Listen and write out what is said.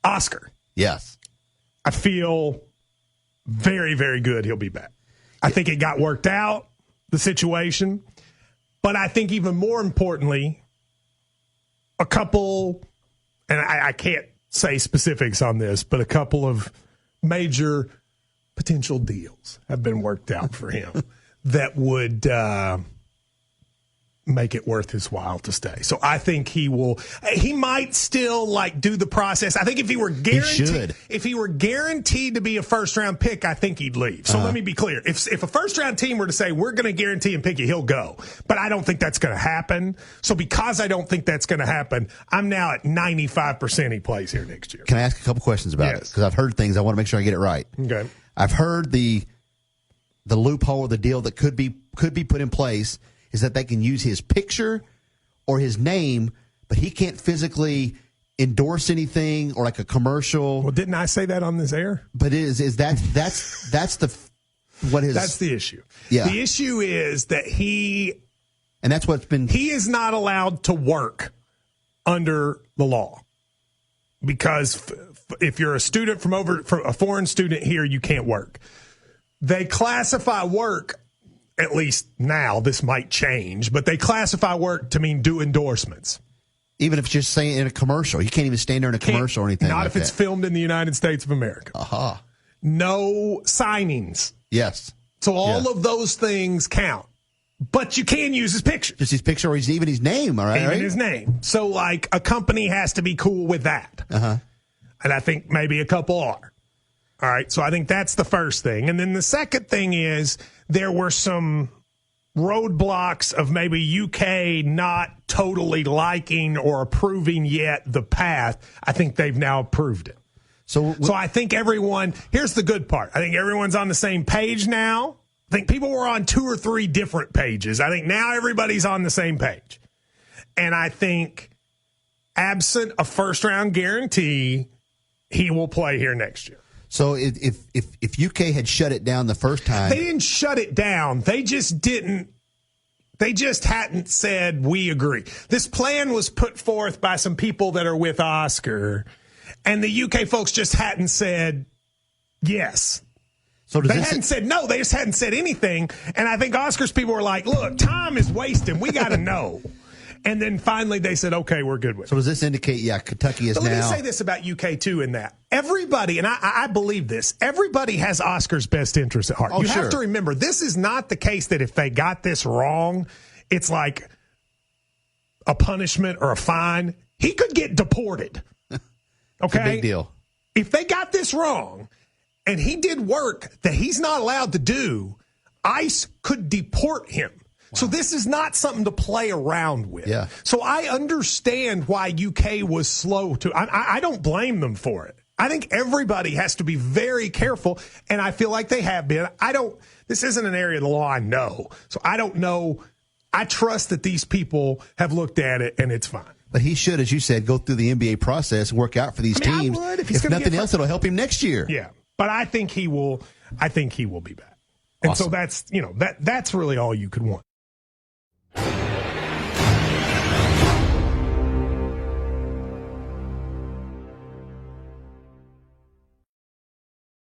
Oscar. Yes. I feel very, very good he'll be back. I think it got worked out, the situation. But I think even more importantly, a couple, and I can't say specifics on this, but a couple of major potential deals have been worked out for him that would make it worth his while to stay. So I think he might still do the process. I think if he were guaranteed to be a first round pick, I think he'd leave. So let me be clear. If a first round team were to say, we're going to guarantee and pick you, he'll go. But I don't think that's going to happen. So because I don't think that's going to happen, I'm now at 95% he plays here next year. Can I ask a couple questions about it? Because I've heard things. I want to make sure I get it right. Okay. I've heard the loophole or the deal that could be put in place is that they can use his picture or his name, but he can't physically endorse anything or like a commercial. Well, didn't I say that on this air? But that's the issue. Yeah. The issue is that he is not allowed to work under the law because if you're a student from a foreign student here, you can't work. They classify work. At least now, this might change, but they classify work to mean do endorsements. Even if it's just saying in a commercial. You can't even stand there in a commercial or anything like that. Not if it's filmed in the United States of America. Aha. No signings. Yes. So all of those things count. But you can use his picture. Just his picture or even his name, all right? Even his name. So, a company has to be cool with that. Uh-huh. And I think maybe a couple are. All right, so I think that's the first thing. And then the second thing is there were some roadblocks of maybe UK not totally liking or approving yet the path. I think they've now approved it. So I think here's the good part. I think everyone's on the same page now. I think people were on 2 or 3 different pages. I think now everybody's on the same page. And I think absent a first-round guarantee, he will play here next year. So if UK had shut it down the first time. They didn't shut it down. They just hadn't said, we agree. This plan was put forth by some people that are with Oscar, and the UK folks just hadn't said yes. So they hadn't said no. They just hadn't said anything. And I think Oscar's people were like, look, time is wasting. We got to know. And then finally they said, okay, we're good with it. So does this indicate, Kentucky is now. Let me say this about UK, too, in that. Everybody, and I believe this, everybody has Oscar's best interest at heart. Oh, you have to remember, this is not the case that if they got this wrong, it's like a punishment or a fine. He could get deported. Okay? It's a big deal. If they got this wrong and he did work that he's not allowed to do, ICE could deport him. Wow. So this is not something to play around with. Yeah. So I understand why UK was slow to. I don't blame them for it. I think everybody has to be very careful, and I feel like they have been. This isn't an area of the law I know, so I don't know. I trust that these people have looked at it, and it's fine. But he should, as you said, go through the NBA process and work out for these teams. If nothing else, it'll help him next year. Yeah, but I think he will. I think he will be back. And awesome. So that's really all you could want.